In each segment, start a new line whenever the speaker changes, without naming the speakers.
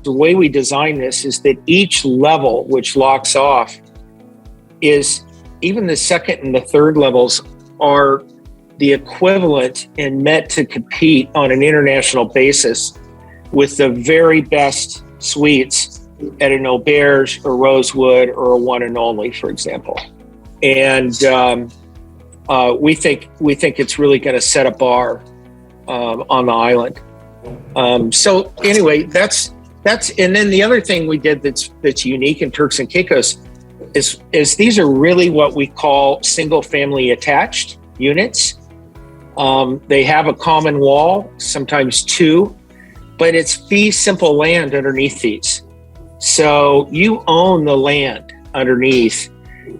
the way we design this is that each level, which locks off, is even the second and the third levels are the equivalent and meant to compete on an international basis with the very best suites at an Auberge or Rosewood or a One and Only, for example. And we think it's really going to set a bar on the island. So anyway, that's and then the other thing we did that's unique in Turks and Caicos is these are really what we call single family attached units. They have a common wall, sometimes two, but it's fee simple land underneath these. So you own the land underneath,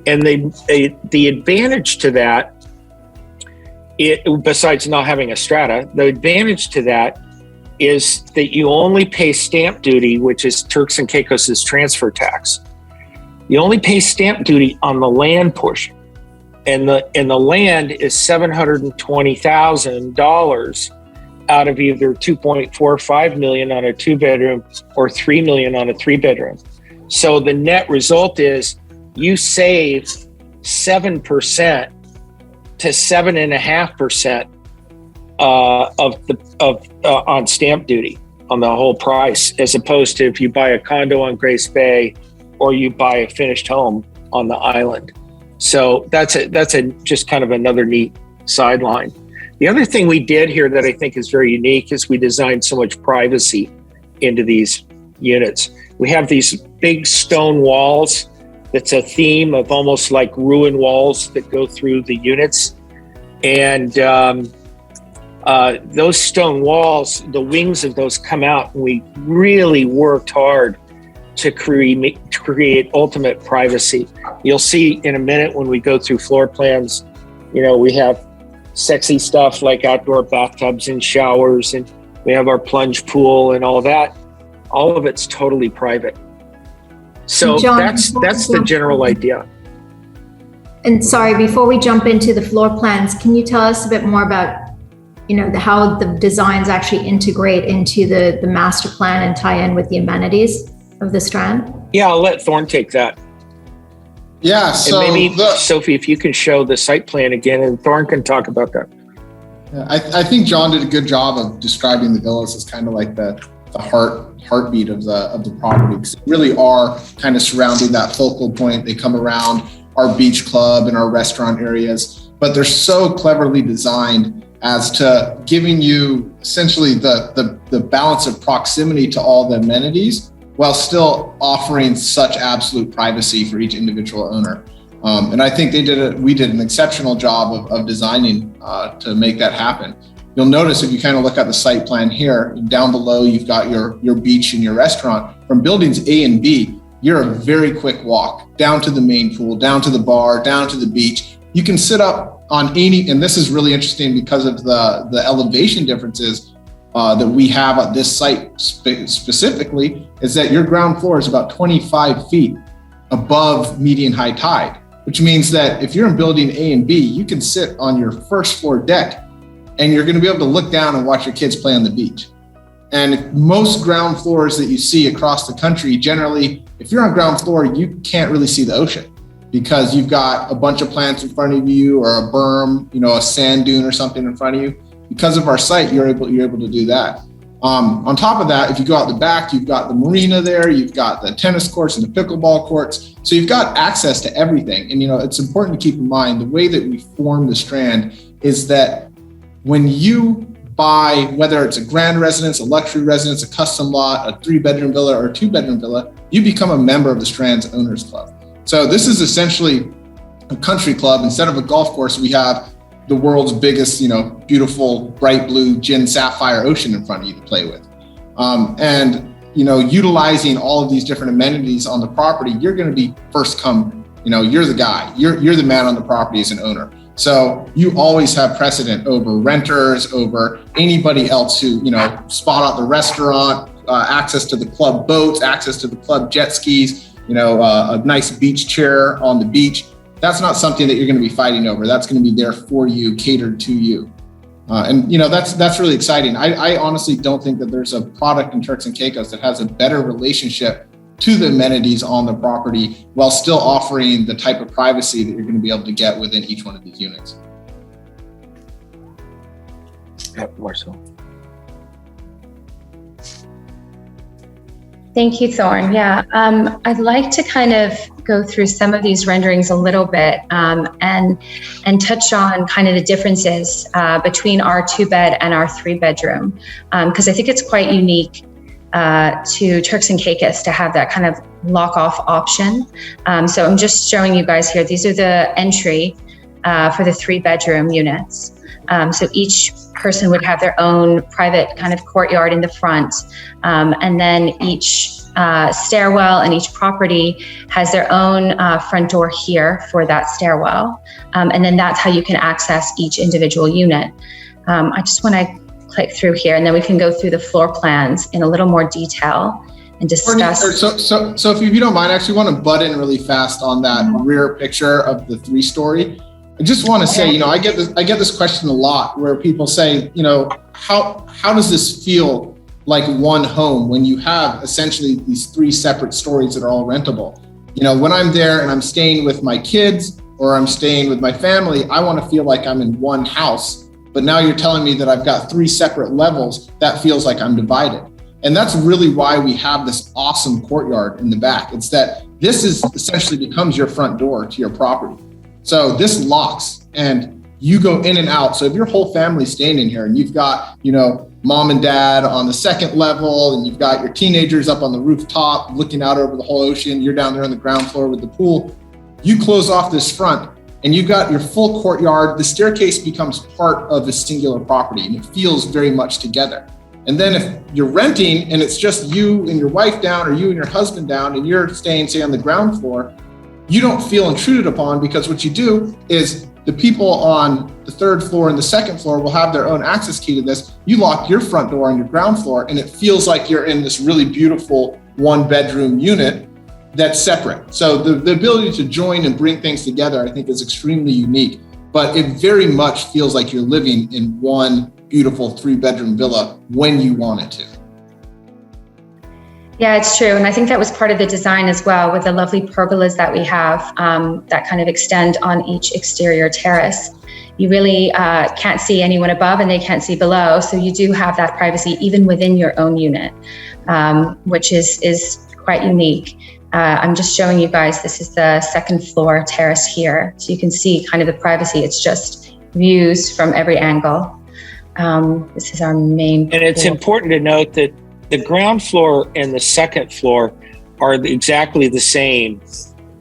and the advantage to that, besides not having a strata, the advantage to that is that you only pay stamp duty, which is Turks and Caicos' transfer tax. You only pay stamp duty on the land portion, and the land is $720,000 out of either 2.45 million on a 2-bedroom or 3 million on a 3-bedroom. So the net result is you save 7% to 7.5% on stamp duty on the whole price, as opposed to if you buy a condo on Grace Bay or you buy a finished home on the island. So that's just kind of another neat sideline. The other thing we did here that I think is very unique is we designed so much privacy into these units. We have these big stone walls. That's a theme of almost like ruin walls that go through the units. And those stone walls, the wings of those come out, and we really worked hard to create ultimate privacy. You'll see in a minute when we go through floor plans, we have sexy stuff like outdoor bathtubs and showers, and we have our plunge pool and all that. All of it's totally private. So John, that's the general idea.
And sorry, before we jump into the floor plans, can you tell us a bit more about how the designs actually integrate into the master plan and tie in with the amenities of the Strand?
Yeah, I'll let Thorne take that.
Yeah, so
and maybe Sophie, if you can show the site plan again, and Thorne can talk about that.
Yeah, I think John did a good job of describing the villas as kind of like the heartbeat of the property, because they really are kind of surrounding that focal point. They come around our beach club and our restaurant areas, but they're so cleverly designed as to giving you essentially the balance of proximity to all the amenities while still offering such absolute privacy for each individual owner. And I think we did an exceptional job of designing to make that happen. You'll notice if you kind of look at the site plan here, down below, you've got your beach and your restaurant. From buildings A and B, you're a very quick walk down to the main pool, down to the bar, down to the beach. You can sit up on any, and this is really interesting because of the elevation differences that we have at this site specifically, is that your ground floor is about 25 feet above median high tide, which means that if you're in building A and B, you can sit on your first floor deck and you're going to be able to look down and watch your kids play on the beach. And most ground floors that you see across the country, generally, if you're on ground floor, you can't really see the ocean because you've got a bunch of plants in front of you or a berm, a sand dune or something in front of you. Because of our site, you're able to do that. On top of that, if you go out the back, you've got the marina there, you've got the tennis courts and the pickleball courts. So you've got access to everything. And it's important to keep in mind the way that we form the Strand is that when you buy, whether it's a grand residence, a luxury residence, a custom lot, a 3-bedroom villa or a 2-bedroom villa, you become a member of the Strand's Owners Club. So this is essentially a country club. Instead of a golf course, we have the world's biggest, beautiful bright blue gin sapphire ocean in front of you to play with. Utilizing all of these different amenities on the property, you're going to be first come, you're the guy, you're the man on the property as an owner. So you always have precedent over renters, over anybody else who, spot out the restaurant, access to the club boats, access to the club jet skis, a nice beach chair on the beach. That's not something that you're going to be fighting over. That's going to be there for you, catered to you. And that's really exciting. I honestly don't think that there's a product in Turks and Caicos that has a better relationship to the amenities on the property while still offering the type of privacy that you're going to be able to get within each one of these units.
Marcel.
Thank you, Thorne. Yeah, I'd like to kind of go through some of these renderings a little bit and touch on kind of the differences between our 2-bed and our 3-bedroom, because I think it's quite unique to Turks and Caicos to have that kind of lock-off option. So I'm just showing you guys here. These are the entry for the 3-bedroom units. So each person would have their own private kind of courtyard in the front. And then each stairwell and each property has their own front door here for that stairwell. And then that's how you can access each individual unit. I just want to click through here and then we can go through the floor plans in a little more detail and discuss.
So if you don't mind, I actually want to butt in really fast on that rear picture of the 3-story. I just want to say, I get this question a lot where people say, how does this feel like one home when you have essentially these 3 separate stories that are all rentable? When I'm there and I'm staying with my kids or I'm staying with my family, I want to feel like I'm in one house. But now you're telling me that I've got 3 separate levels. That feels like I'm divided. And that's really why we have this awesome courtyard in the back. It's that this is essentially becomes your front door to your property. So this locks and you go in and out. So if your whole family's staying in here and you've got, mom and dad on the 2nd level and you've got your teenagers up on the rooftop looking out over the whole ocean, you're down there on the ground floor with the pool, you close off this front and you've got your full courtyard. The staircase becomes part of the singular property and it feels very much together. And then if you're renting and it's just you and your wife down or you and your husband down and you're staying, say, on the ground floor, you don't feel intruded upon because what you do is the people on the 3rd floor and the 2nd floor will have their own access key to this. You lock your front door on your ground floor and it feels like you're in this really beautiful 1-bedroom unit that's separate. So the ability to join and bring things together, I think, is extremely unique, but it very much feels like you're living in one beautiful 3-bedroom villa when you want it to.
Yeah, it's true. And I think that was part of the design as well, with the lovely pergolas that we have that kind of extend on each exterior terrace. You really can't see anyone above and they can't see below. So you do have that privacy even within your own unit, which is quite unique. I'm just showing you guys, this is the 2nd floor terrace here. So you can see kind of the privacy. It's just views from every angle. This is our main
And it's
floor.
important to note that the ground floor and the 2nd floor are exactly the same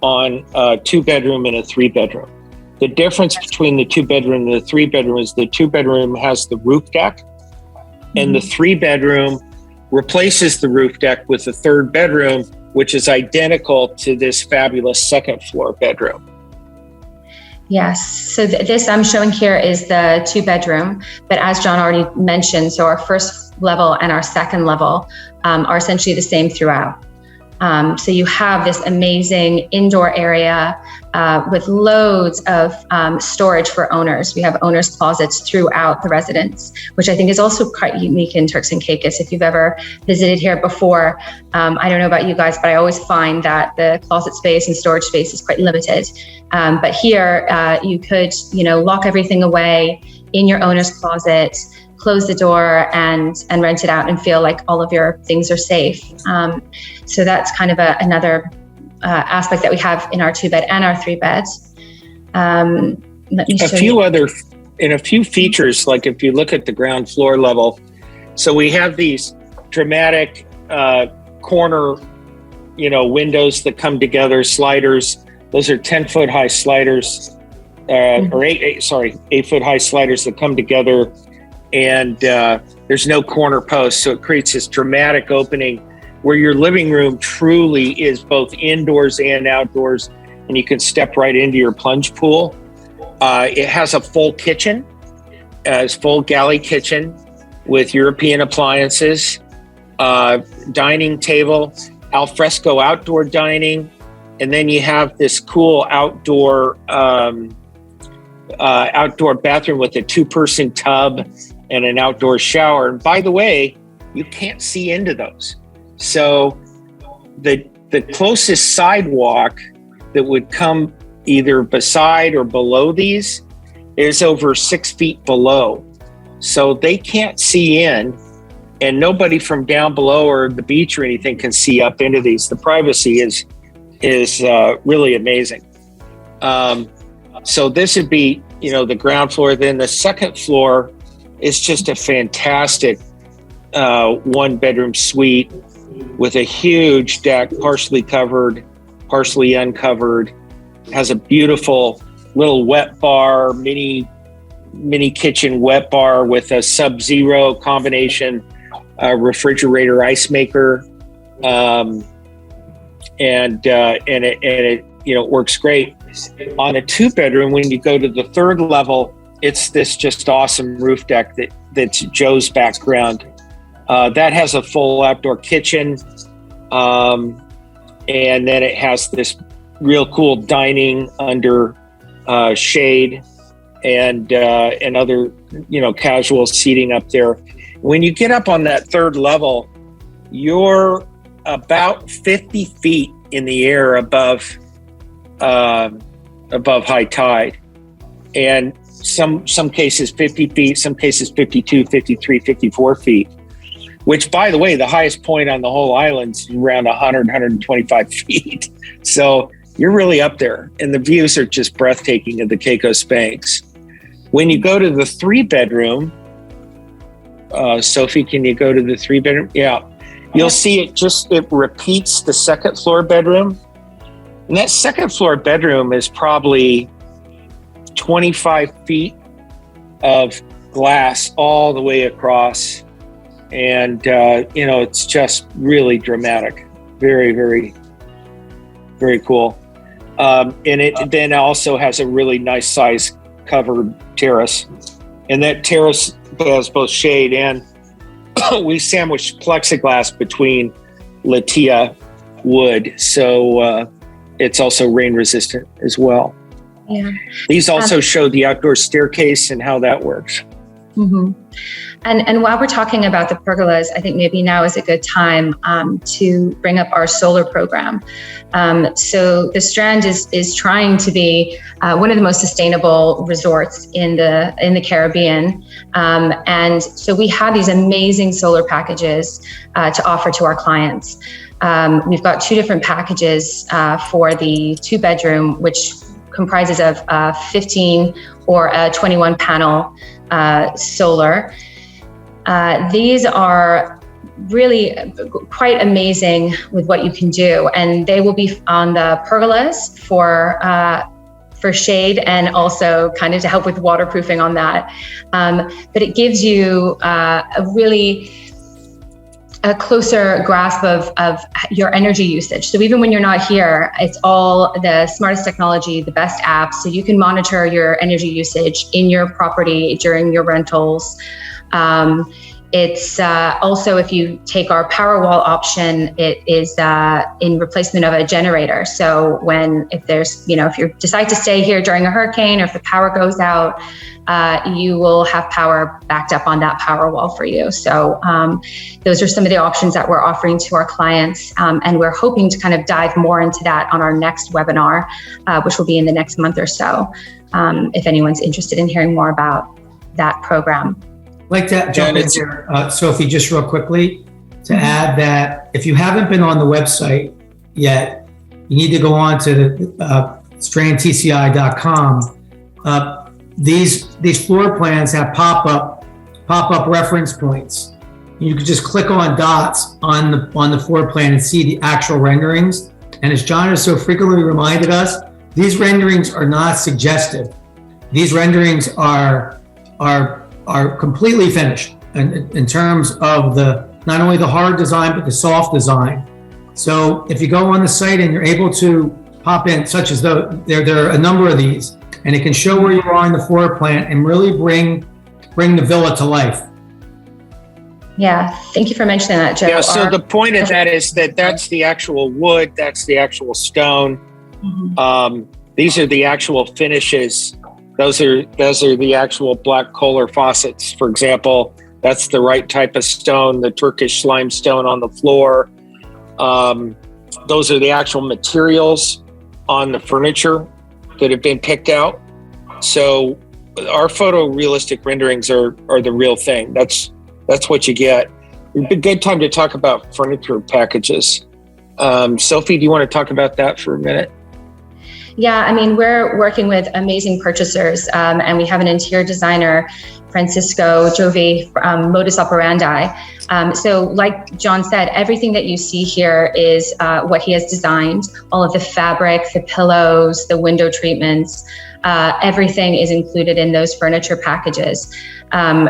on a 2-bedroom and a 3-bedroom. The difference between the 2-bedroom and the 3-bedroom is the 2-bedroom has the roof deck and the 3-bedroom replaces the roof deck with the 3rd bedroom, which is identical to this fabulous 2nd floor bedroom.
Yes, so this I'm showing here is the 2-bedroom, but as John already mentioned, so our 1st level and our 2nd level are essentially the same throughout. So you have this amazing indoor area with loads of storage for owners. We have owners' closets throughout the residence, which I think is also quite unique in Turks and Caicos. If you've ever visited here before, I don't know about you guys, but I always find that the closet space and storage space is quite limited. But here you could, lock everything away in your owner's closet, close the door and rent it out and feel like all of your things are safe. So that's kind of another aspect that we have in our 2-bed and our 3-beds. Let me show you.
A few features, like if you look at the ground floor level, so we have these dramatic corner, windows that come together, sliders. Those are 10-foot high sliders, or 8-foot high sliders that come together. And there's no corner post, so it creates this dramatic opening where your living room truly is both indoors and outdoors, and you can step right into your plunge pool. It has a full kitchen, full galley kitchen with European appliances, dining table, al fresco outdoor dining, and then you have this cool outdoor outdoor bathroom with a 2-person tub and an outdoor shower. And by the way, you can't see into those. So the closest sidewalk that would come either beside or below these is over 6 feet below. So they can't see in, and nobody from down below or the beach or anything can see up into these. The privacy is really amazing. So this would be, the ground floor. Then the second floor is just a fantastic 1-bedroom suite with a huge deck, partially covered, partially uncovered. Has a beautiful little wet bar, mini kitchen wet bar with a Sub-Zero combination refrigerator ice maker, and it works great. On a 2-bedroom, when you go to the 3rd level, it's this just awesome roof deck that's Joe's background. That has a full outdoor kitchen, and then it has this real cool dining under shade and other casual seating up there. When you get up on that 3rd level, you're about 50 feet in the air above high tide, and some cases 50 feet, some cases 52, 53, 54 feet, which, by the way, the highest point on the whole island is around 100, 125 feet. So you're really up there, and the views are just breathtaking of the Caicos Banks. When you go to the 3-bedroom, Sophie, can you go to the 3-bedroom? Yeah. You'll see it repeats the 2nd floor bedroom. And that 2nd floor bedroom is probably 25 feet of glass all the way across. And, it's just really dramatic. Very, very, very cool. And it then also has a really nice size covered terrace. And that terrace has both shade and we sandwiched plexiglass between Latia wood. So it's also rain resistant as well.
Yeah.
These also show the outdoor staircase and how that works.
Mm-hmm. And while we're talking about the pergolas, I think maybe now is a good time to bring up our solar program. So the Strand is trying to be one of the most sustainable resorts in the Caribbean, and so we have these amazing solar packages to offer to our clients. We've got 2 different packages for the 2-bedroom, which comprises of 15 or a 21 panel solar. These are really quite amazing with what you can do, and they will be on the pergolas for shade and also kind of to help with waterproofing on that. But it gives you a closer grasp of your energy usage. So even when you're not here, it's all the smartest technology, the best apps, so you can monitor your energy usage in your property during your rentals. It's also, if you take our Powerwall option, it is in replacement of a generator. So if you decide to stay here during a hurricane, or if the power goes out, you will have power backed up on that Powerwall for you. So those are some of the options that we're offering to our clients. And we're hoping to kind of dive more into that on our next webinar, which will be in the next month or so, if anyone's interested in hearing more about that program.
I'd like to jump in here, Sophie, just real quickly to add that if you haven't been on the website yet, you need to go on to the strandtci.com. These floor plans have pop-up reference points. You can just click on dots on the floor plan and see the actual renderings. And as John has so frequently reminded us, these renderings are not suggestive. These renderings are completely finished in terms of not only the hard design, but the soft design. So if you go on the site and you're able to pop in, such as there are a number of these, and it can show where you are on the floor plan and really bring the villa to life.
Yeah, thank you for mentioning that, Joe.
Yeah, so the point of that is that's the actual wood, that's the actual stone. Mm-hmm. These are the actual finishes Those are the actual black kohler faucets. For example, that's the right type of stone, the Turkish limestone on the floor. Those are the actual materials on the furniture that have been picked out. So our photorealistic renderings are the real thing. That's what you get. It'd be a good time to talk about furniture packages. Sophie, do you want to talk about that for a minute?
Yeah, I mean, we're working with amazing purchasers, and we have an interior designer, Francisco Jovi, Modus Operandi. So like John said, everything that you see here is what he has designed. All of the fabric, the pillows, the window treatments, everything is included in those furniture packages.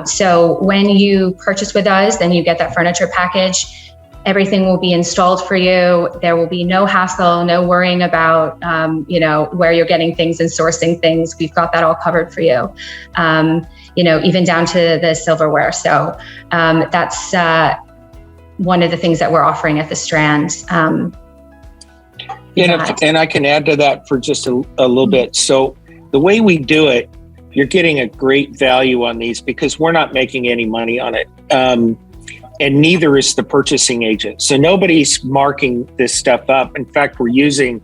So when you purchase with us, then you get that furniture package. Everything will be installed for you. There will be no hassle, no worrying about, where you're getting things and sourcing things. We've got that all covered for you, even down to the silverware. So that's one of the things that we're offering at the Strand.
And I can add to that for just a little bit. So the way we do it, you're getting a great value on these because we're not making any money on it. And neither is the purchasing agent. So nobody's marking this stuff up. In fact, we're using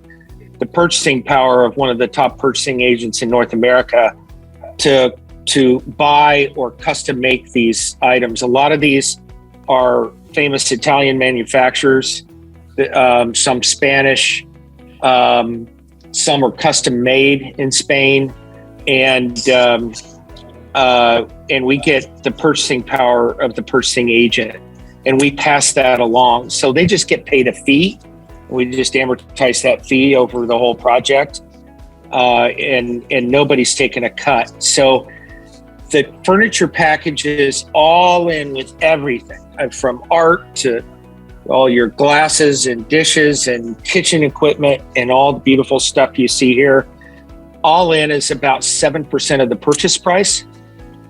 the purchasing power of one of the top purchasing agents in North America to buy or custom make these items. A lot of these are famous Italian manufacturers, some Spanish, some are custom made in Spain, and we get the purchasing power of the purchasing agent, and we pass that along. So they just get paid a fee. We just amortize that fee over the whole project, and nobody's taking a cut. So the furniture package is all in with everything, from art to all your glasses and dishes and kitchen equipment and all the beautiful stuff you see here. All in is about 7% of the purchase price.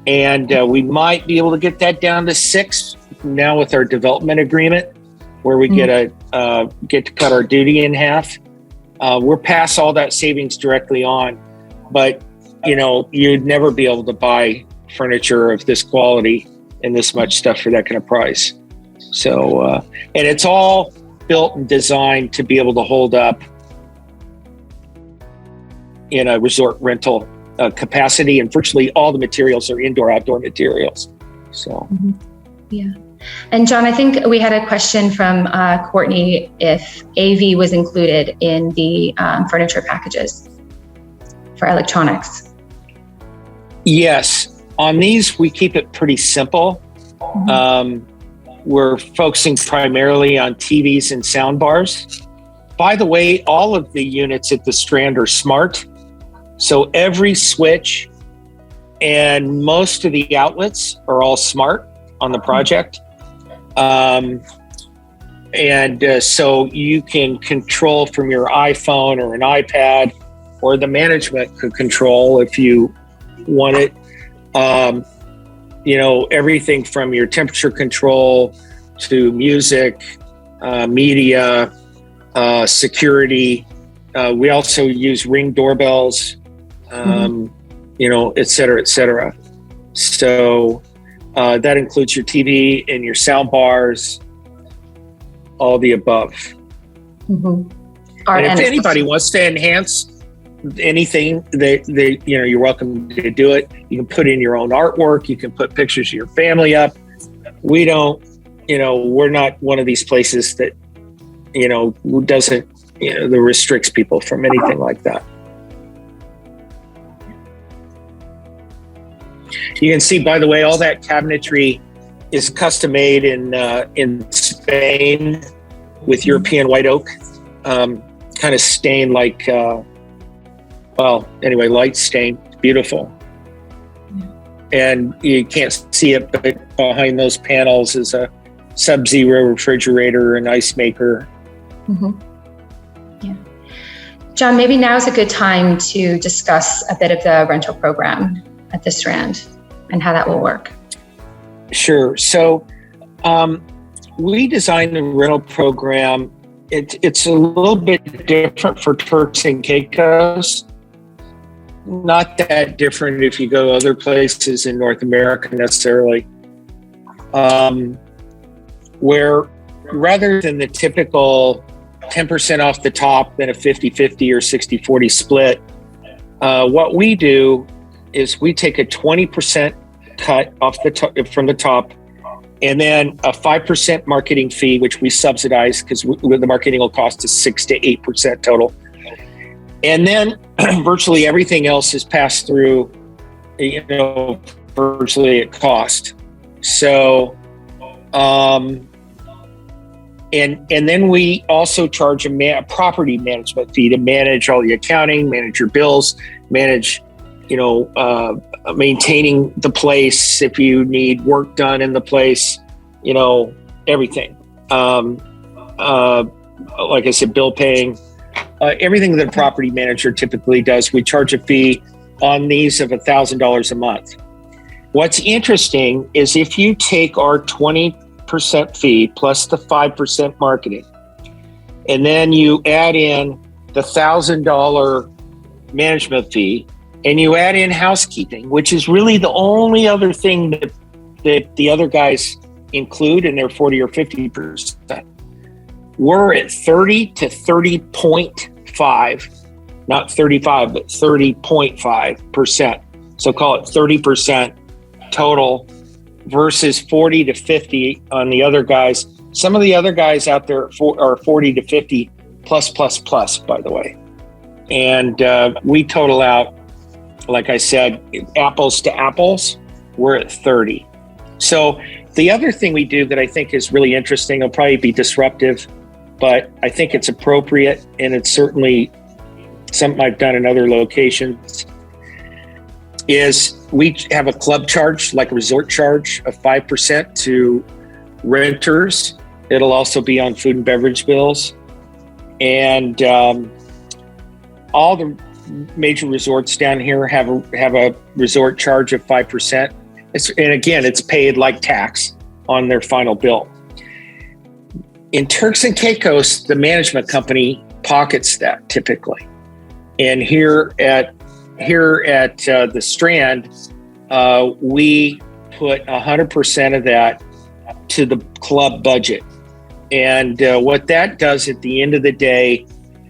And we might be able to get that down to 6% now with our development agreement, where we get to cut our duty in half. We're past all that savings directly on, but you'd never be able to buy furniture of this quality and this much stuff for that kind of price. So, and it's all built and designed to be able to hold up in a resort rental capacity, and virtually all the materials are indoor-outdoor materials. So,
yeah. And John, I think we had a question from Courtney if AV was included in the furniture packages for electronics.
Yes. On these, we keep it pretty simple. We're focusing primarily on TVs and sound bars. By the way, all of the units at the Strand are smart. So every switch and most of the outlets are all smart on the project. So you can control from your iPhone or an iPad, or the management could control if you want it. Everything from your temperature control to music, media, security. We also use Ring doorbells, et cetera, et cetera. So that includes your TV and your sound bars, all the above. And if anybody wants to enhance anything, you're welcome to do it. You can put in your own artwork. You can put pictures of your family up. We don't, we're not one of these places that, doesn't, that restricts people from anything like that. You can see, by the way, all that cabinetry is custom made in Spain with European white oak, kind of stained like, light stain. It's beautiful. And you can't see it, but behind those panels is a Sub-Zero refrigerator and ice maker.
Yeah. John, maybe now is a good time to discuss a bit of the rental program at the Strand and how that will work.
Sure. So we designed the rental program. It's a little bit different for Turks and Caicos. not that different if you go other places in North America necessarily, where rather than the typical 10% off the top, then a 50-50 or 60-40 split, what we do is we take a 20% cut off the top, from the top, and then a 5% marketing fee, which we subsidize because the marketing will cost us 6 to 8% total. And then virtually everything else is passed through, virtually at cost. So, and then we also charge a property management fee to manage all the accounting, manage your bills, manage, maintaining the place if you need work done in the place, everything. Like I said, bill paying, everything that a property manager typically does. We charge a fee on these of $1,000 a month. What's interesting is if you take our 20% fee plus the 5% marketing, and then you add in the $1,000 management fee, and you add in housekeeping, which is really the only other thing that the other guys include in their 40 or 50%. We're at 30 to 30.5, not 35, but 30.5%. So call it 30% total versus 40 to 50 on the other guys. Some of the other guys out there are 40 to 50 plus, by the way. And we total out, like I said, apples to apples, we're at 30. So the other thing we do that I think is really interesting, it'll probably be disruptive, but I think it's appropriate, and it's certainly something I've done in other locations, is we have a club charge, like a resort charge of 5% to renters. It'll also be on food and beverage bills. And all the major resorts down here have a resort charge of 5%. And again, it's paid like tax on their final bill. In Turks and Caicos, the management company pockets that typically. And here at the Strand, we put 100% of that to the club budget. And what that does at the end of the day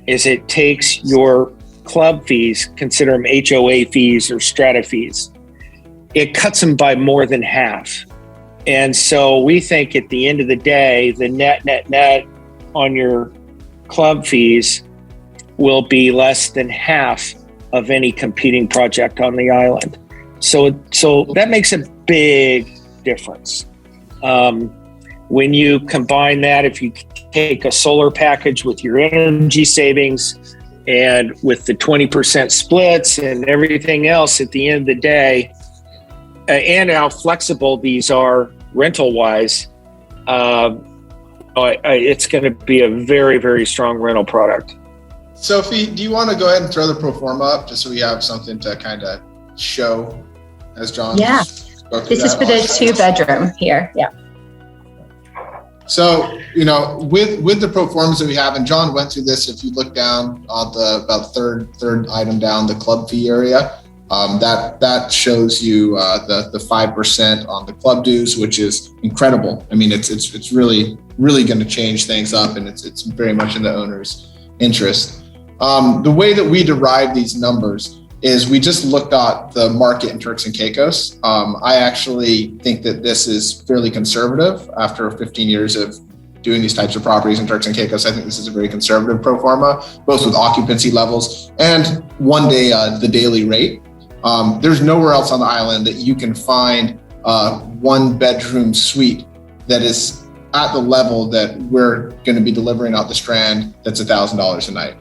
is it takes your club fees, consider them HOA fees or strata fees, it cuts them by more than half. And so we think at the end of the day, the net on your club fees will be less than half of any competing project on the island. So that makes a big difference. When you combine that, if you take a solar package with your energy savings and with the 20% splits and everything else at the end of the day, and how flexible these are rental-wise, it's going to be a very, very strong rental product.
Sophie, do you want to go ahead and throw the pro forma up just so we have something to kind of show as John?
Yeah, this is for the 2-bedroom here. Yeah.
So, with the pro formas that we have, and John went through this, if you look down on the about third item down, the club fee area, that shows you the 5% on the club dues, which is incredible. I mean, it's really going to change things up, and it's very much in the owner's interest. The way that we derive these numbers is we just looked at the market in Turks and Caicos. I actually think that this is fairly conservative after 15 years of doing these types of properties in Turks and Caicos. I think this is a very conservative pro forma, both with occupancy levels and one day the daily rate. There's nowhere else on the island that you can find a 1-bedroom suite that is at the level that we're going to be delivering out the Strand that's $1,000 a night.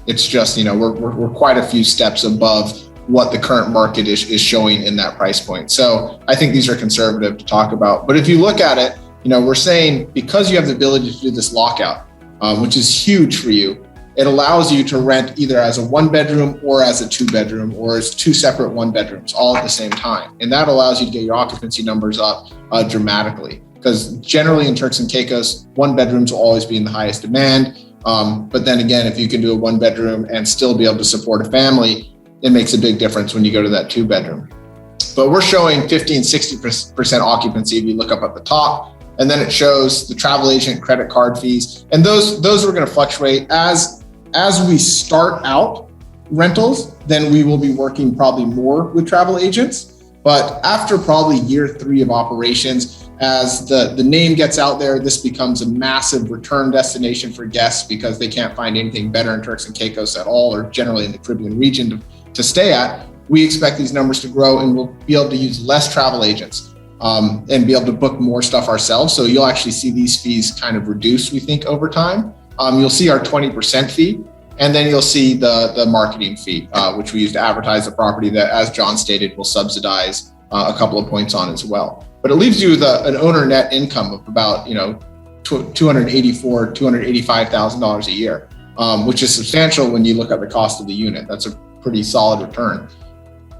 It's just, we're quite a few steps above what the current market is showing in that price point. So I think these are conservative to talk about. But if you look at it, we're saying because you have the ability to do this lockout, which is huge for you, it allows you to rent either as a 1-bedroom or as a 2-bedroom or as 2 separate 1-bedrooms all at the same time. And that allows you to get your occupancy numbers up dramatically. Because generally in Turks and Caicos, 1-bedrooms will always be in the highest demand. But then again, if you can do a 1-bedroom and still be able to support a family, it makes a big difference when you go to that 2-bedroom. But we're showing 50 and 60% occupancy if you look up at the top. And then it shows the travel agent credit card fees. And those are going to fluctuate as we start out rentals, then we will be working probably more with travel agents. But after probably year 3 of operations, as the name gets out there, this becomes a massive return destination for guests because they can't find anything better in Turks and Caicos at all, or generally in the Caribbean region to stay at. We expect these numbers to grow, and we'll be able to use less travel agents and be able to book more stuff ourselves. So you'll actually see these fees kind of reduce, we think, over time. You'll see our 20% fee, and then you'll see the marketing fee, which we use to advertise the property that, as John stated, will subsidize a couple of points on as well. But it leaves you with an owner net income of about $284,000, $285,000 a year, which is substantial when you look at the cost of the unit. That's a pretty solid return.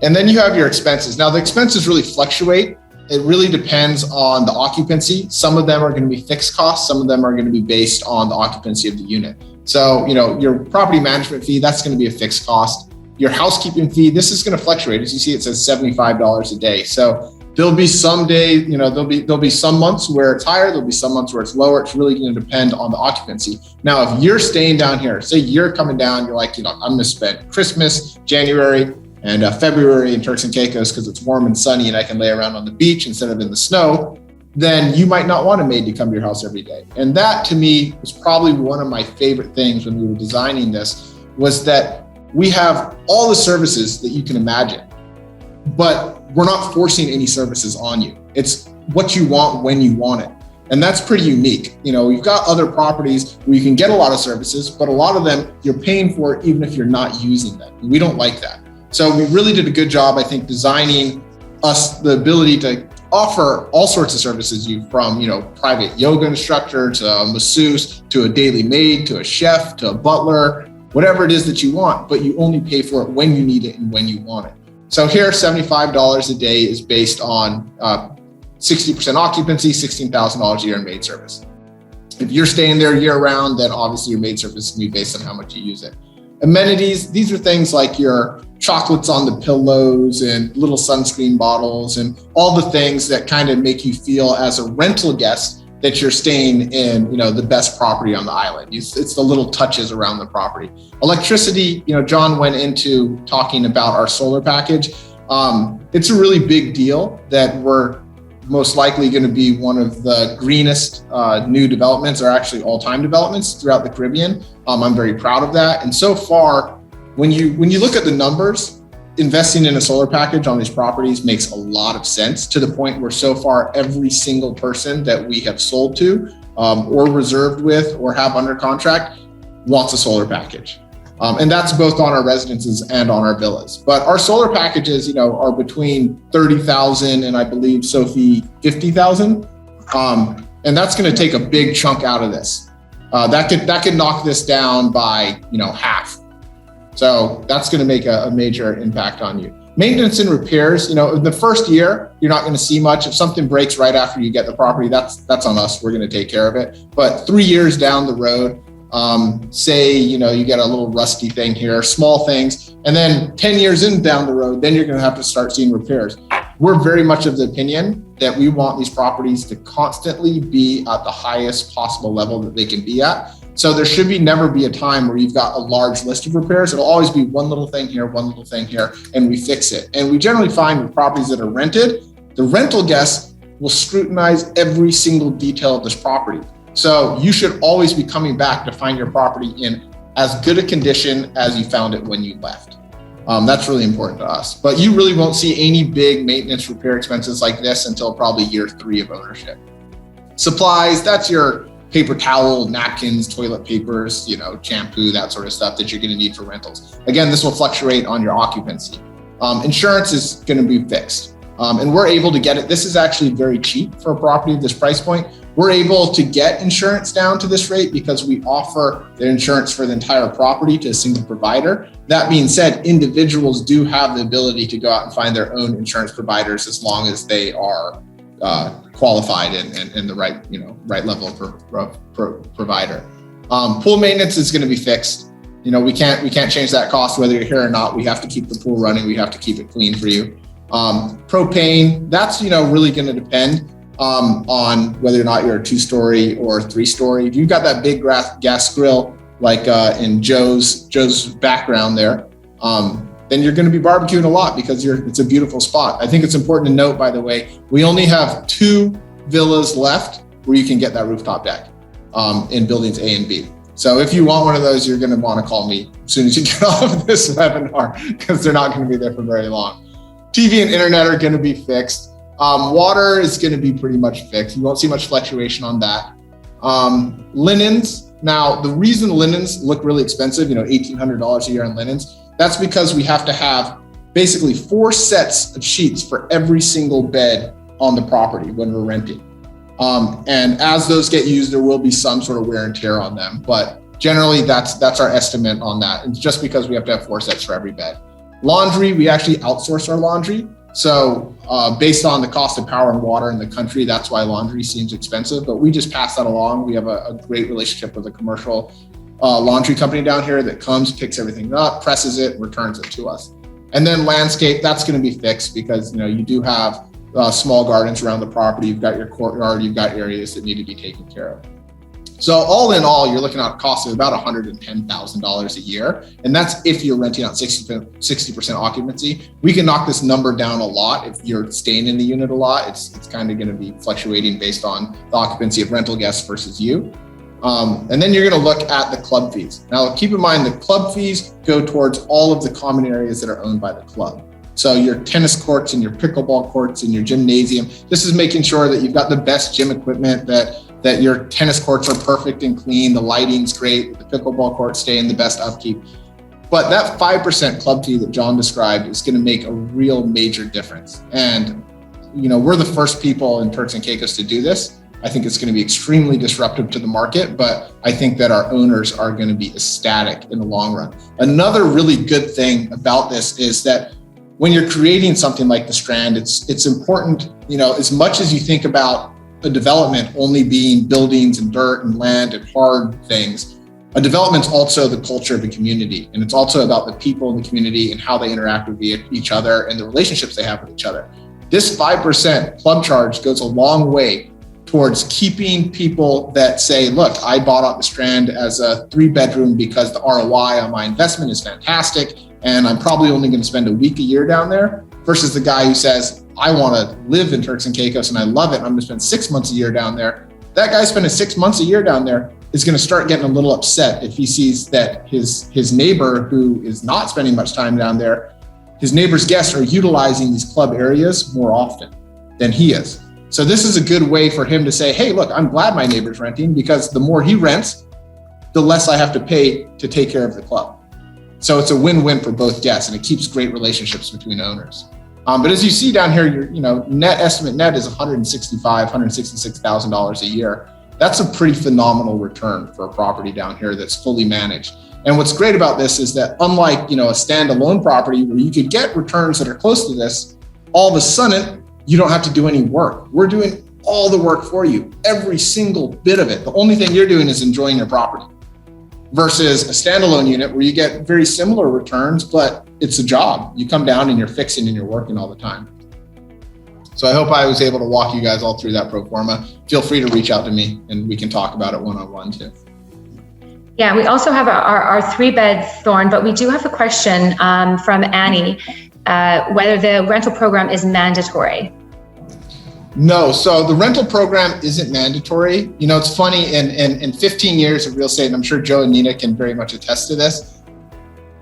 And then you have your expenses. Now the expenses really fluctuate. It really depends on the occupancy. Some of them are going to be fixed costs. Some of them are going to be based on the occupancy of the unit. So, your property management fee, that's going to be a fixed cost. Your housekeeping fee, this is going to fluctuate. As you see, it says $75 a day. So there'll be some day, there'll be some months where it's higher. There'll be some months where it's lower. It's really going to depend on the occupancy. Now, if you're staying down here, say you're coming down, you're like, I'm going to spend Christmas, January, and February in Turks and Caicos because it's warm and sunny and I can lay around on the beach instead of in the snow, then you might not want a maid to come to your house every day. And that, to me, was probably one of my favorite things when we were designing this, was that we have all the services that you can imagine, but we're not forcing any services on you. It's what you want when you want it. And that's pretty unique. We've got other properties where you can get a lot of services, but a lot of them you're paying for even if you're not using them. We don't like that. So we really did a good job, I think, designing us the ability to offer all sorts of services, from private yoga instructor to a masseuse to a daily maid to a chef to a butler, whatever it is that you want, but you only pay for it when you need it and when you want it. So here, $75 a day is based on 60% occupancy, $16,000 a year in maid service. If you're staying there year round, then obviously your maid service can be based on how much you use it. Amenities, these are things like your chocolates on the pillows and little sunscreen bottles and all the things that kind of make you feel as a rental guest that you're staying in, the best property on the island. It's the little touches around the property. Electricity, John went into talking about our solar package. It's a really big deal that we're most likely going to be one of the greenest new developments, or actually all-time developments throughout the Caribbean. I'm very proud of that. And so far, when you look at the numbers, investing in a solar package on these properties makes a lot of sense, to the point where so far every single person that we have sold to or reserved with or have under contract wants a solar package. And that's both on our residences and on our villas. But our solar packages, are between 30,000 and I believe, Sophie, 50,000. And that's going to take a big chunk out of this. That could knock this down by, half. So that's going to make a major impact on you. Maintenance and repairs, the first year, you're not going to see much. If something breaks right after you get the property, that's on us. We're going to take care of it. But 3 years down the road, say, you get a little rusty thing here, small things, and then 10 years down the road, then you're going to have to start seeing repairs. We're very much of the opinion that we want these properties to constantly be at the highest possible level that they can be at. So there should never be a time where you've got a large list of repairs. It'll always be one little thing here, and we fix it. And we generally find with properties that are rented, the rental guests will scrutinize every single detail of this property. So you should always be coming back to find your property in as good a condition as you found it when you left. That's really important to us. But you really won't see any big maintenance repair expenses like this until probably year 3 of ownership. Supplies, that's your paper towel, napkins, toilet papers, shampoo, that sort of stuff that you're going to need for rentals. Again, this will fluctuate on your occupancy. Insurance is going to be fixed. And we're able to get it. This is actually very cheap for a property of this price point. We're able to get insurance down to this rate because we offer the insurance for the entire property to a single provider. That being said, individuals do have the ability to go out and find their own insurance providers as long as they are qualified and the right level of provider. Pool maintenance is going to be fixed. We can't change that cost whether you're here or not. We have to keep the pool running. We have to keep it clean for you. Propane, that's really going to depend on whether or not you're a 2-story or 3-story. If you've got that big gas grill like in Joe's background there, then you're going to be barbecuing a lot because it's a beautiful spot. I think it's important to note, by the way, we only have 2 villas left where you can get that rooftop deck in buildings A and B. So if you want one of those, you're going to want to call me as soon as you get off of this webinar because they're not going to be there for very long. TV and internet are going to be fixed. Water is going to be pretty much fixed. You won't see much fluctuation on that. Linens. Now, the reason linens look really expensive, $1,800 a year on linens, that's because we have to have basically 4 sets of sheets for every single bed on the property when we're renting. And as those get used, there will be some sort of wear and tear on them. But generally, that's our estimate on that. It's just because we have to have 4 sets for every bed. Laundry, we actually outsource our laundry. So based on the cost of power and water in the country, that's why laundry seems expensive. But we just pass that along. We have a great relationship with a commercial laundry company down here that comes, picks everything up, presses it, returns it to us. And then landscape, that's going to be fixed because you do have small gardens around the property. You've got your courtyard, you've got areas that need to be taken care of. So all in all, you're looking at a cost of about $110,000 a year. And that's if you're renting out 60% occupancy. We can knock this number down a lot if you're staying in the unit a lot. It's kind of going to be fluctuating based on the occupancy of rental guests versus you. And then you're going to look at the club fees. Now, keep in mind the club fees go towards all of the common areas that are owned by the club. So your tennis courts and your pickleball courts and your gymnasium, this is making sure that you've got the best gym equipment, that your tennis courts are perfect and clean, the lighting's great, the pickleball courts stay in the best upkeep. But that 5% club fee that John described is going to make a real major difference. And, we're the first people in Turks and Caicos to do this. I think it's going to be extremely disruptive to the market, but I think that our owners are going to be ecstatic in the long run. Another really good thing about this is that when you're creating something like the Strand, it's important, as much as you think about a development only being buildings and dirt and land and hard things, a development's also the culture of the community. And it's also about the people in the community and how they interact with each other and the relationships they have with each other. This 5% club charge goes a long way towards keeping people that say, look, I bought out the Strand as a 3-bedroom because the ROI on my investment is fantastic. And I'm probably only going to spend a week a year down there versus the guy who says, I want to live in Turks and Caicos and I love it. I'm going to spend 6 months a year down there. That guy spending 6 months a year down there is going to start getting a little upset if he sees that his neighbor who is not spending much time down there, his neighbor's guests are utilizing these club areas more often than he is. So this is a good way for him to say, hey, look, I'm glad my neighbor's renting because the more he rents, the less I have to pay to take care of the club. So it's a win-win for both guests and it keeps great relationships between owners. But as you see down here, your net estimate net is $166,000 a year. That's a pretty phenomenal return for a property down here that's fully managed. And what's great about this is that unlike a standalone property where you could get returns that are close to this, all of a sudden you don't have to do any work. We're doing all the work for you, every single bit of it. The only thing you're doing is enjoying your property. Versus a standalone unit where you get very similar returns, but it's a job. You come down and you're fixing and you're working all the time. So I hope I was able to walk you guys all through that pro forma. Feel free to reach out to me and we can talk about it one-on-one too.
Yeah, we also have our 3-bed Thorn, but we do have a question from Annie, whether the rental program is mandatory.
No, so the rental program isn't mandatory. It's funny, in 15 years of real estate, and I'm sure Joe and Nina can very much attest to this,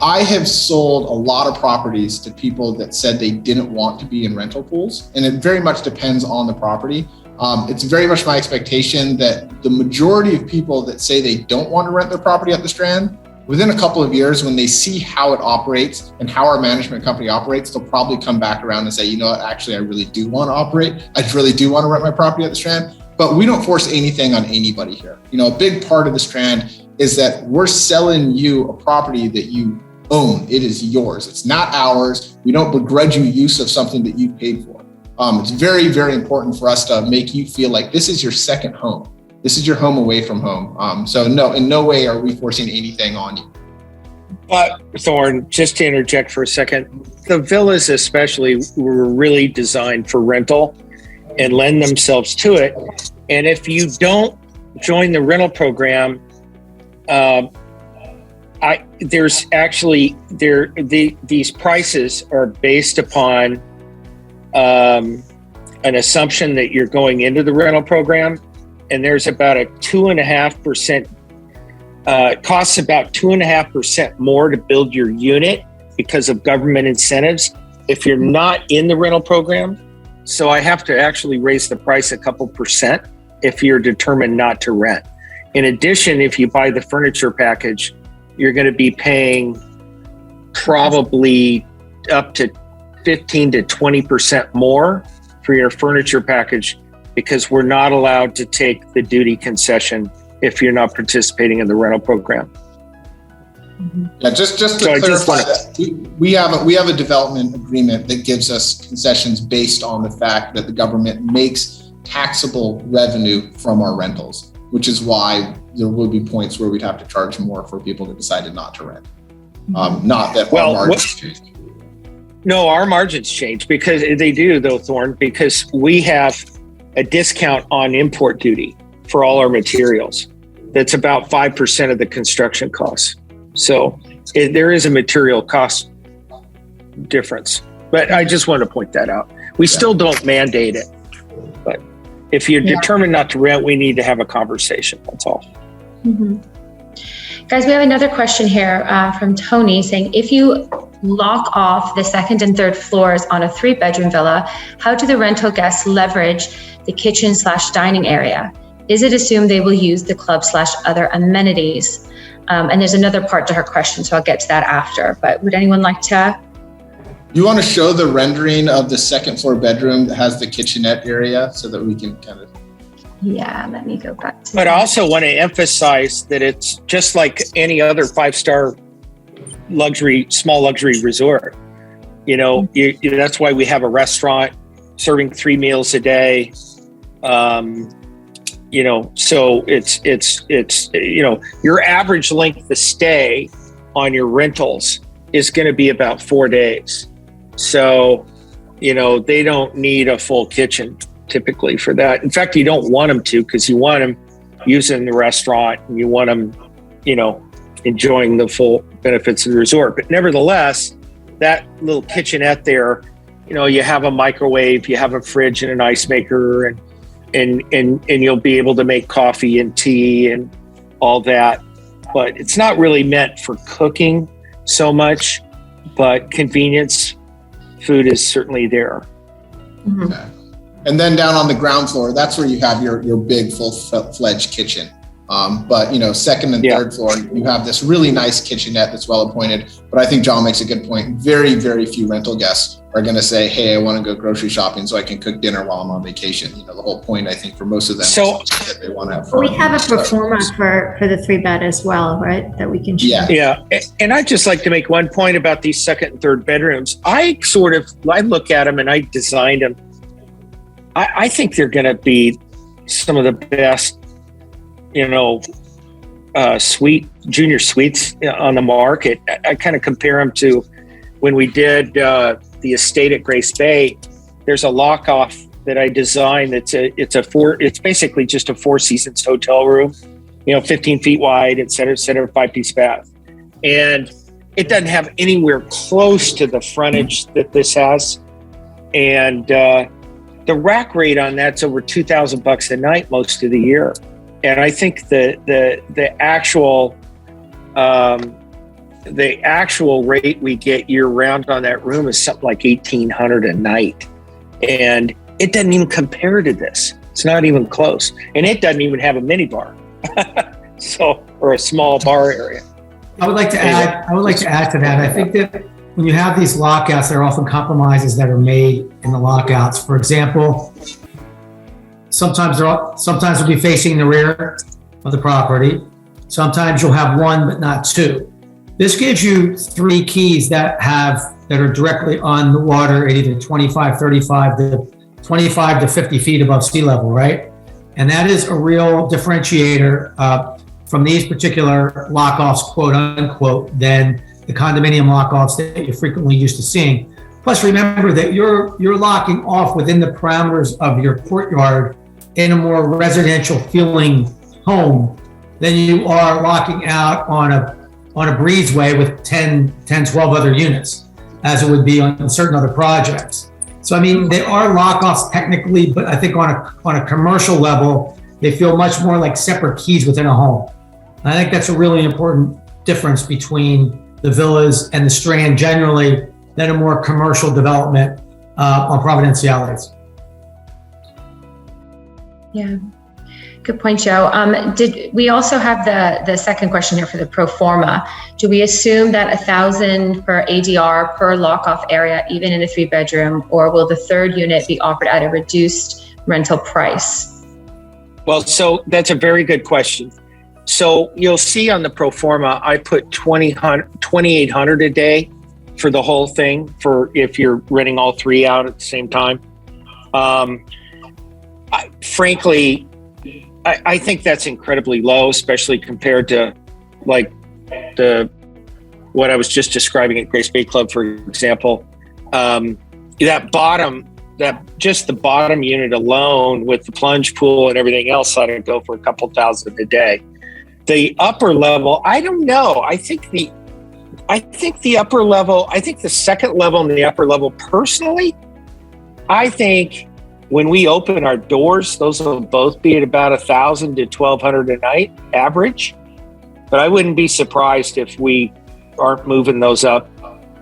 I have sold a lot of properties to people that said they didn't want to be in rental pools, and it very much depends on the property. It's very much my expectation that the majority of people that say they don't want to rent their property at the Strand, within a couple of years, when they see how it operates and how our management company operates, they'll probably come back around and say, you know what, actually, I really do want to operate. I really do want to rent my property at the Strand, but we don't force anything on anybody here. A big part of the Strand is that we're selling you a property that you own. It is yours. It's not ours. We don't begrudge you use of something that you paid for. It's very, very important for us to make you feel like this is your second home. This is your home away from home. So no, in no way are we forcing anything on you.
Thorne, just to interject for a second, the villas especially were really designed for rental and lend themselves to it. And if you don't join the rental program, there's actually these prices are based upon an assumption that you're going into the rental program, and there's about a 2.5%. It costs about 2.5% more to build your unit because of government incentives if you're not in the rental program. So I have to actually raise the price a couple percent if you're determined not to rent. In addition, if you buy the furniture package, you're going to be paying probably up to 15 to 20% more for your furniture package because we're not allowed to take the duty concession if you're not participating in the rental program.
Yeah, just to clarify that, we have a development agreement that gives us concessions based on the fact that the government makes taxable revenue from our rentals, which is why there will be points where we'd have to charge more for people that decided not to rent. Not that our margins change.
No, our margins change because they do though, Thorne, because we have a discount on import duty for all our materials. That's about 5% of the construction costs. So there is a material cost difference, but I just want to point that out. We still don't mandate it, but if you're determined not to rent, we need to have a conversation. That's all.
Guys, we have another question here from Tony saying, if you lock off the second and third floors on a 3-bedroom villa, how do the rental guests leverage the kitchen/dining area? Is it assumed they will use the club/other amenities? And there's another part to her question, so I'll get to that after. But would anyone like to?
You want to show the rendering of the second floor bedroom that has the kitchenette area so that we can kind of.
Yeah, let me go back to
But
that.
I also want to emphasize that it's just like any other 5-star small luxury resort. You know, that's why we have a restaurant serving 3 meals a day. You know, so it's you know, your average length of stay on your rentals is going to be about 4 days. So, you know, they don't need a full kitchen typically for that. In fact, you don't want them to, because you want them using the restaurant and you want them, you know, enjoying the full benefits of the resort. But nevertheless, that little kitchenette there, you know, you have a microwave, you have a fridge and an ice maker, and you'll be able to make coffee and tea and all that. But it's not really meant for cooking so much, but convenience food is certainly there.
Okay. And then down on the ground floor, that's where you have your big full-fledged kitchen. But you know, second and third floor, you have this really nice kitchenette that's well appointed. But I think John makes a good point. Very, very few rental guests are going to say, "Hey, I want to go grocery shopping so I can cook dinner while I'm on vacation." You know, the whole point, I think, for most of them, is that they want to have fun.
We have a performer for the 3-bed as well, right? That we can choose.
Yeah. And I'd just like to make one point about these second and third bedrooms. I look at them and I designed them. I think they're going to be some of the best, you know, junior suites on the market. I kind of compare them to when we did the estate at Grace Bay. There's a lock off that I designed. It's basically just a 4 seasons hotel room, you know, 15 feet wide, et cetera, 5-piece bath. And it doesn't have anywhere close to the frontage that this has. And the rack rate on that's over $2,000 a night most of the year. And I think the actual rate we get year round on that room is something like $1,800 a night, and it doesn't even compare to this. It's not even close, and it doesn't even have a mini bar, or a small bar area.
I would like to add to that. I think that when you have these lockouts, there are often compromises that are made in the lockouts. For example, sometimes we'll be facing the rear of the property. Sometimes you'll have one, but not two. This gives you 3 keys that are directly on the water at either 25 to 50 feet above sea level, right? And that is a real differentiator from these particular lockoffs, quote unquote, than the condominium lock-offs that you're frequently used to seeing. Plus, remember that you're locking off within the parameters of your courtyard in a more residential feeling home than you are locking out on a breezeway with 10, 12 other units, as it would be on certain other projects. So, I mean, they are lock-offs technically, but I think on a commercial level, they feel much more like separate keys within a home. And I think that's a really important difference between the villas and the Strand generally than a more commercial development on Providenciales.
Yeah, good point, Joe. Did we also have the second question here for the pro forma? Do we assume that 1,000 per ADR per lock-off area, even in a 3-bedroom, or will the third unit be offered at a reduced rental price?
Well, so that's a very good question. So you'll see on the pro forma, I put 2,800 a day for the whole thing, for if you're renting all three out at the same time. Frankly, I think that's incredibly low, especially compared to like what I was just describing at Grace Bay Club, for example. Just the bottom unit alone with the plunge pool and everything else ought to go for a couple thousand a day. The upper level, I don't know. I think the upper level, I think the second level and the upper level, personally, I think when we open our doors, those will both be at about 1,000 to 1,200 a night average. But I wouldn't be surprised if we aren't moving those up.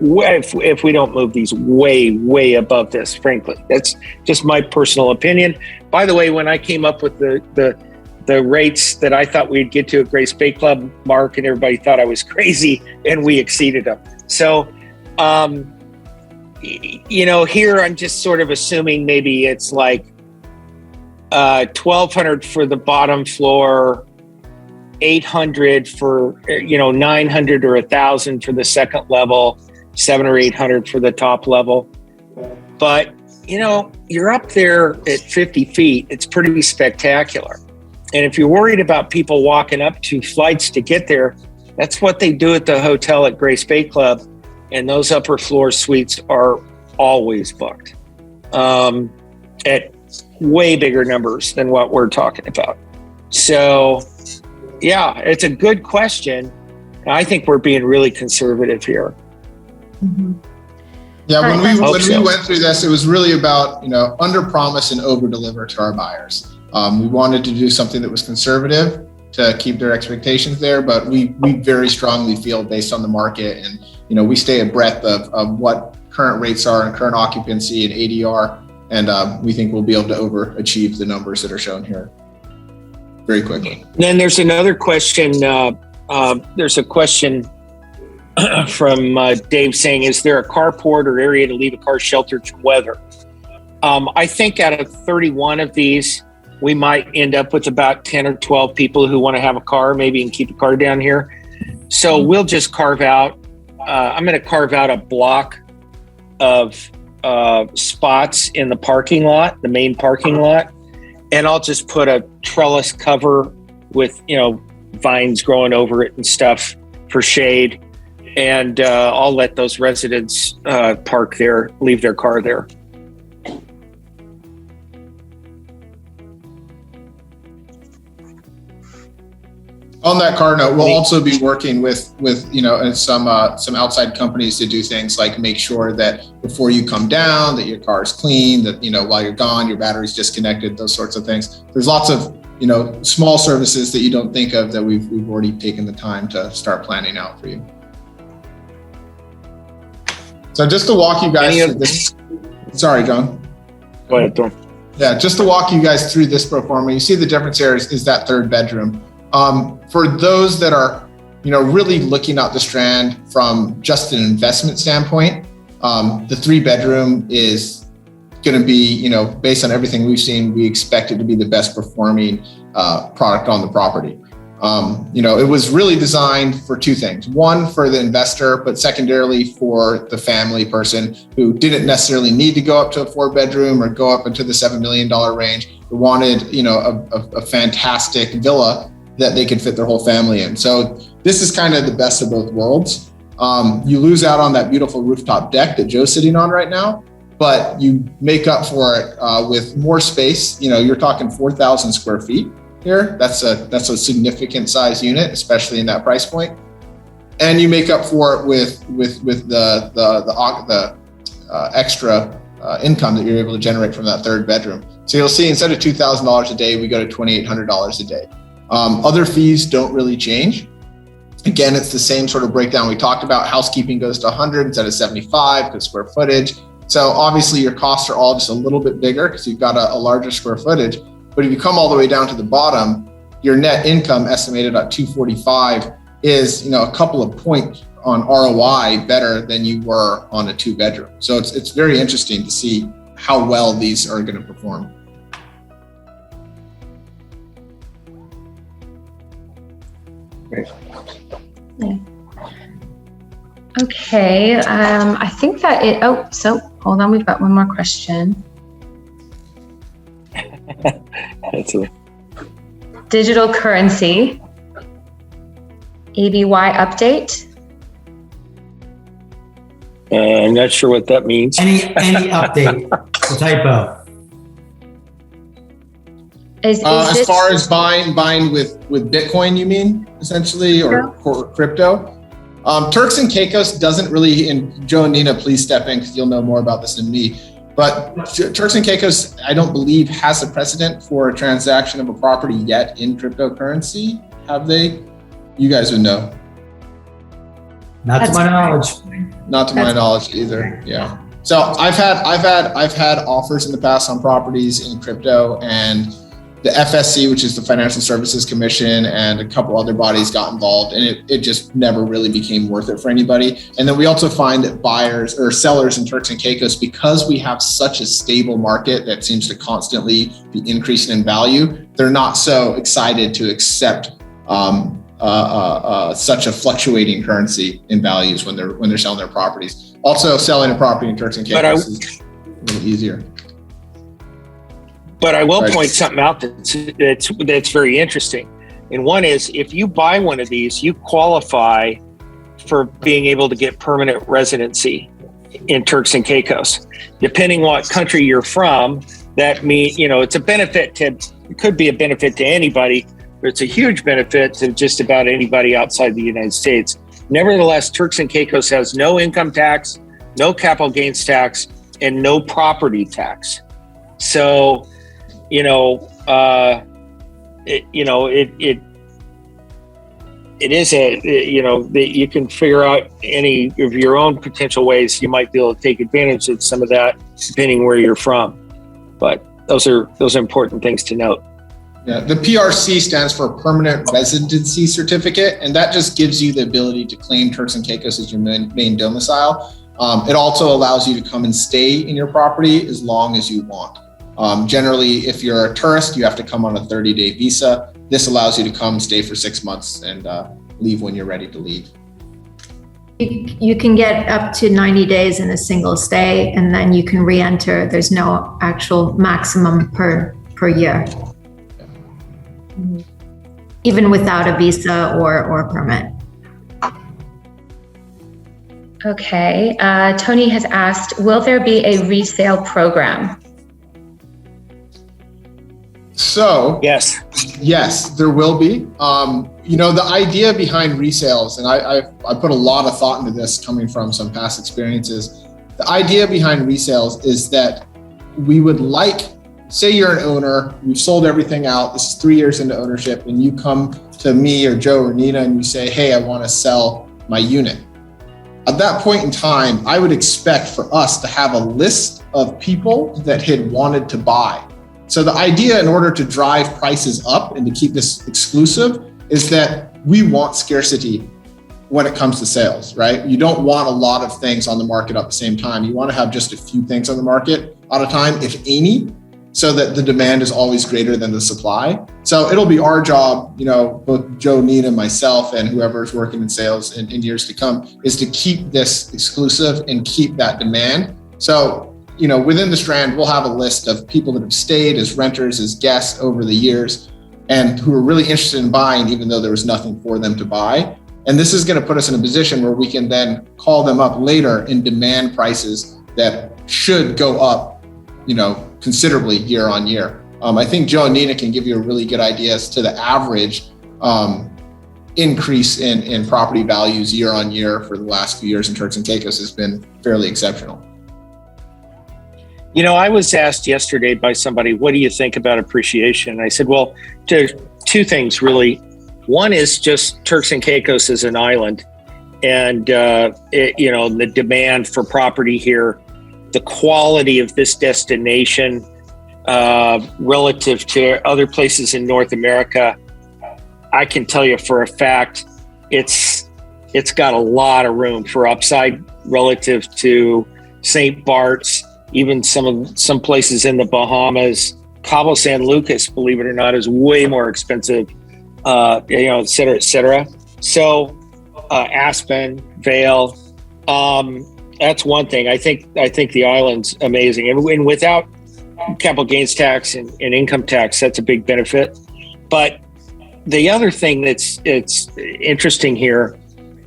If we don't move these way above this, frankly. That's just my personal opinion. By the way, when I came up with the rates that I thought we'd get to at Grace Bay Club, Mark and everybody thought I was crazy, and we exceeded them. So, here I'm just sort of assuming maybe it's like 1,200 for the bottom floor, 800 for 900 or 1,000 for the second level, 700 or 800 for the top level. But you're up there at 50 feet. It's pretty spectacular. And if you're worried about people walking up 2 flights to get there, that's what they do at the hotel at Grace Bay Club. And those upper floor suites are always booked at way bigger numbers than what we're talking about. So, yeah, it's a good question. I think we're being really conservative here.
Mm-hmm.
Yeah, when we went through this, it was really about, under promise and over deliver to our buyers. We wanted to do something that was conservative to keep their expectations there, but we very strongly feel, based on the market, and we stay abreast of what current rates are and current occupancy and ADR, and we think we'll be able to overachieve the numbers that are shown here very quickly.
Then there's another question. There's a question from Dave saying, is there a carport or area to leave a car sheltered from weather? I think out of 31 of these, we might end up with about 10 or 12 people who want to have a car, maybe, and keep a car down here. So we'll just carve out, I'm going to carve out a block of spots in the parking lot, the main parking lot, and I'll just put a trellis cover with, vines growing over it and stuff for shade. And I'll let those residents park there, leave their car there.
On that car note, we'll also be working with some outside companies to do things like make sure that before you come down, that your car is clean, that while you're gone, your battery's disconnected, those sorts of things. There's lots of small services that you don't think of that we've already taken the time to start planning out for you. So just to walk you guys through this. Sorry, John.
Go ahead, Thorne.
Yeah, just to walk you guys through this pro forma, you see the difference here is that third bedroom. For those that are, really looking at the Strand from just an investment standpoint, the 3-bedroom is going to be, based on everything we've seen, we expect it to be the best performing product on the property. It was really designed for 2 things. One, for the investor, but secondarily for the family person who didn't necessarily need to go up to a 4-bedroom or go up into the $7 million range, who wanted, a fantastic villa that they could fit their whole family in. So this is kind of the best of both worlds. You lose out on that beautiful rooftop deck that Joe's sitting on right now, but you make up for it with more space. You're talking 4,000 square feet here. That's a significant size unit, especially in that price point. And you make up for it with the extra income that you're able to generate from that third bedroom. So you'll see, instead of $2,000 a day, we go to $2,800 a day. Other fees don't really change. Again, it's the same sort of breakdown we talked about. Housekeeping goes to 100 instead of 75 because square footage. So obviously your costs are all just a little bit bigger because you've got a larger square footage. But if you come all the way down to the bottom, your net income estimated at 245 is, a couple of points on ROI better than you were on a 2-bedroom. So it's very interesting to see how well these are going to perform.
Great.
Okay, I think that so hold on, we've got one more question. Digital currency, ABY update.
I'm not sure what that means.
Any update, the typo.
As
far as buying with Bitcoin, you mean, essentially, or crypto? Turks and Caicos doesn't really, and Joe and Nina, please step in because you'll know more about this than me. But Turks and Caicos, I don't believe, has a precedent for a transaction of a property yet in cryptocurrency. Have they? You guys would know.
Not to my knowledge.
Not to my knowledge either. Yeah. So I've had offers in the past on properties in crypto, and the FSC, which is the Financial Services Commission, and a couple other bodies got involved, and it just never really became worth it for anybody. And then we also find that buyers or sellers in Turks and Caicos, because we have such a stable market that seems to constantly be increasing in value, they're not so excited to accept such a fluctuating currency in values when they're selling their properties. Also, selling a property in Turks and Caicos is a little easier.
But I will point something out that's very interesting. And one is, if you buy one of these, you qualify for being able to get permanent residency in Turks and Caicos. Depending what country you're from, that means, it's a benefit it could be a benefit to anybody, but it's a huge benefit to just about anybody outside the United States. Nevertheless, Turks and Caicos has no income tax, no capital gains tax, and no property tax. So, it is you can figure out any of your own potential ways you might be able to take advantage of some of that, depending where you're from. But those are important things to note.
Yeah, the PRC stands for Permanent Residency Certificate, and that just gives you the ability to claim Turks and Caicos as your main domicile. It also allows you to come and stay in your property as long as you want. Generally, if you're a tourist, you have to come on a 30-day visa. This allows you to come stay for 6 months and leave when you're ready to leave.
You can get up to 90 days in a single stay, and then you can re-enter. There's no actual maximum per year, even without a visa or permit.
Okay, Tony has asked, will there be a resale program?
So
yes,
there will be. The idea behind resales, and I put a lot of thought into this coming from some past experiences. The idea behind resales is that we would say you're an owner, you've sold everything out, this is 3 years into ownership, and you come to me or Joe or Nina and you say, hey, I want to sell my unit. At that point in time, I would expect for us to have a list of people that had wanted to buy. So the idea, in order to drive prices up and to keep this exclusive, is that we want scarcity when it comes to sales, right? You don't want a lot of things on the market at the same time. You want to have just a few things on the market at a time, if any, so that the demand is always greater than the supply. So it'll be our job, both Joe, Nina, myself, and whoever's working in sales in years to come, is to keep this exclusive and keep that demand. So within the Strand, we'll have a list of people that have stayed as renters, as guests over the years, and who are really interested in buying, even though there was nothing for them to buy. And this is going to put us in a position where we can then call them up later and demand prices that should go up, considerably year on year. I think Joe and Nina can give you a really good idea as to the average increase in property values year on year for the last few years in Turks and Caicos has been fairly exceptional.
I was asked yesterday by somebody, what do you think about appreciation? And I said, well, there's two things really. One is just Turks and Caicos as an island, and the demand for property here, the quality of this destination relative to other places in North America. I can tell you for a fact, it's got a lot of room for upside relative to St. Bart's, even some places in the Bahamas. Cabo San Lucas, believe it or not, is way more expensive, et cetera, et cetera. So Aspen, Vail, that's one thing. I think the island's amazing, and without capital gains tax and income tax, that's a big benefit. But the other thing it's interesting here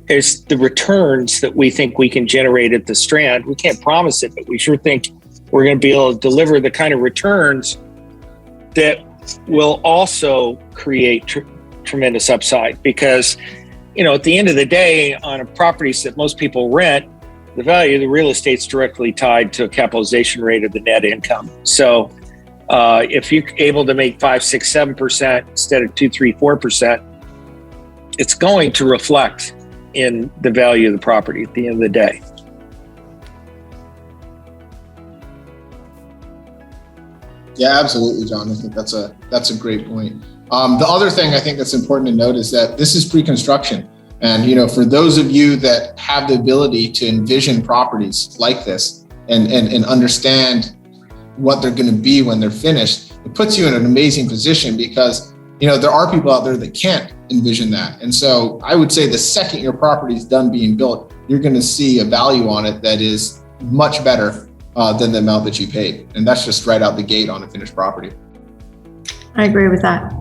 is the returns that we think we can generate at the Strand. We can't promise it, but we sure think we're going to be able to deliver the kind of returns that will also create tremendous upside. Because, at the end of the day, on properties that most people rent, the value of the real estate's directly tied to a capitalization rate of the net income. So if you're able to make 5, 6, 7% instead of 2, 3, 4%, it's going to reflect in the value of the property at the end of the day.
Yeah, absolutely, John. I think that's a great point. The other thing I think that's important to note is that this is pre-construction. And, for those of you that have the ability to envision properties like this and understand what they're going to be when they're finished, it puts you in an amazing position because, there are people out there that can't envision that. And so I would say the second your property is done being built, you're going to see a value on it that is much better than the amount that you paid. And that's just right out the gate on a finished property.
I agree with that.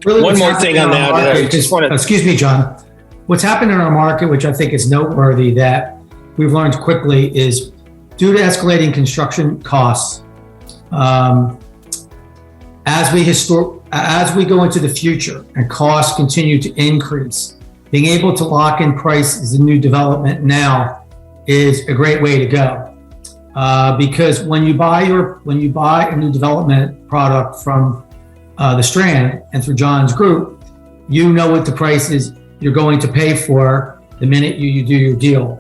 Really,
one more thing on that.
Excuse me, John. What's happened in our market, which I think is noteworthy that we've learned quickly, is due to escalating construction costs, as we go into the future and costs continue to increase, being able to lock in prices in new development now is a great way to go. Because when you buy a new development product from the Strand and through John's group, you know what the price is you're going to pay for the minute you do your deal.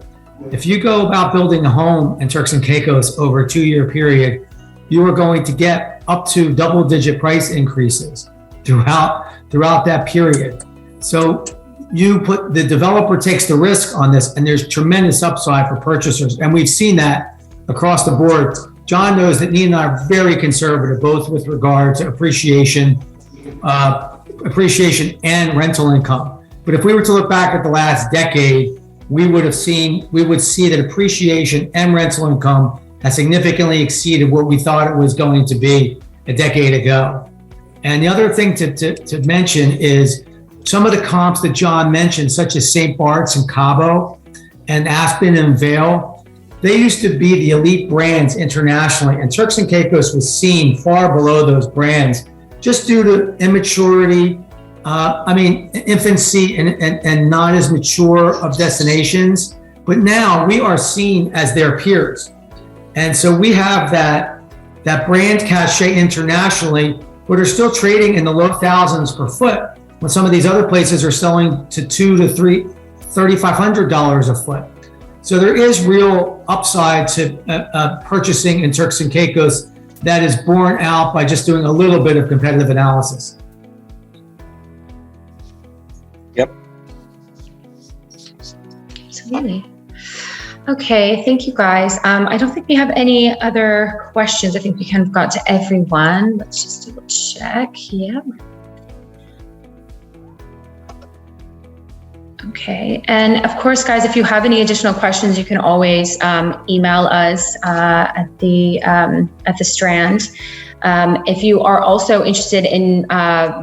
If you go about building a home in Turks and Caicos over a 2-year period, you are going to get up to double-digit price increases throughout that period. So the developer takes the risk on this, and there's tremendous upside for purchasers. And we've seen that across the board. John knows that Nina and I are very conservative, both with regard to appreciation and rental income. But if we were to look back at the last decade, we would see that appreciation and rental income has significantly exceeded what we thought it was going to be a decade ago. And the other thing to mention is some of the comps that John mentioned, such as St. Bart's and Cabo and Aspen and Vail, they used to be the elite brands internationally, and Turks and Caicos was seen far below those brands just due to immaturity, infancy and not as mature of destinations. But now we are seen as their peers. And so we have that brand cachet internationally, but are still trading in the low thousands per foot, when some of these other places are selling to $3,500 a foot. So there is real upside to purchasing in Turks and Caicos that is borne out by just doing a little bit of competitive analysis.
Yep.
Absolutely. Okay, thank you guys. I don't think we have any other questions. I think we kind of got to everyone. Let's just double check. Yeah. Okay, and of course, guys, if you have any additional questions, you can always email us at the Strand. If you are also interested in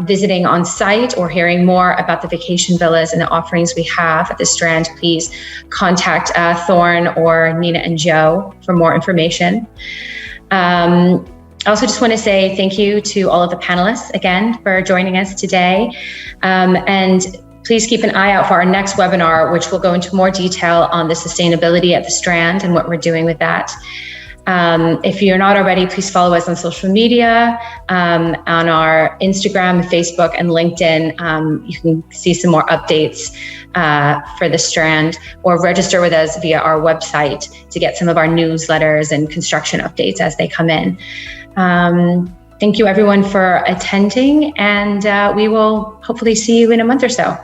visiting on site or hearing more about the vacation villas and the offerings we have at the Strand, please contact Thorn or Nina and Joe for more information. I also just want to say thank you to all of the panelists again for joining us today. And please keep an eye out for our next webinar, which will go into more detail on the sustainability at the Strand and what we're doing with that. If you're not already, please follow us on social media, on our Instagram, Facebook, and LinkedIn. You can see some more updates for the Strand, or register with us via our website to get some of our newsletters and construction updates as they come in. Thank you everyone for attending, and we will hopefully see you in a month or so.